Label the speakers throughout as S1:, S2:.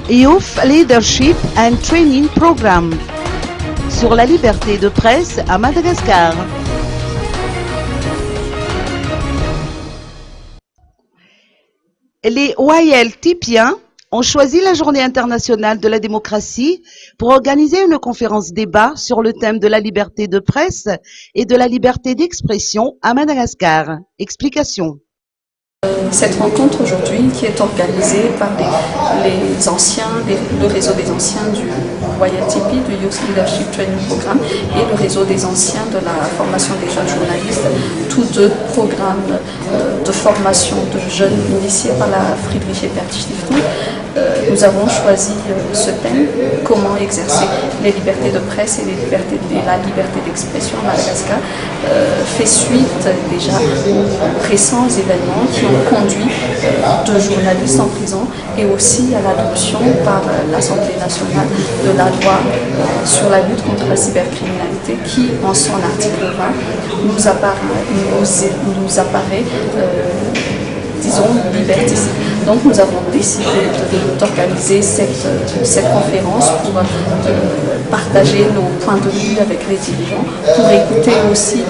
S1: Youth Leadership and Training Programme sur la liberté de presse à Madagascar. Les OIL-Tipiens ont choisi la Journée internationale de la démocratie pour organiser une conférence débat sur le thème de la liberté de presse et de la liberté d'expression à Madagascar. Explication.
S2: Cette rencontre aujourd'hui qui est organisée par les anciens, le réseau des anciens du YLTP, du Youth Leadership Training Programme, et le réseau des anciens de la formation des jeunes journalistes, tous deux programmes de formation de jeunes initiés par la Friedrich Ebert Stiftung. Nous avons choisi ce thème, comment exercer les libertés de presse et la liberté d'expression à Madagascar, fait suite déjà aux récents événements qui ont conduit deux journalistes en prison et aussi à l'adoption par l'Assemblée nationale de la loi sur la lutte contre la cybercriminalité qui, en son article 20, nous apparaît disons, liberticide. Donc nous avons décidé d'organiser cette conférence pour partager nos points de vue avec les dirigeants, pour écouter aussi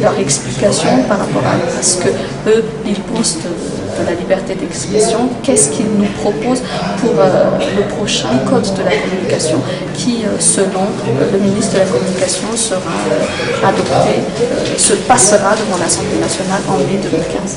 S2: leurs explications par rapport à ce que eux ils pensent de la liberté d'expression, qu'est-ce qu'ils nous proposent pour le prochain code de la communication qui, selon le ministre de la Communication, sera adopté, se passera devant l'Assemblée nationale en mai 2015.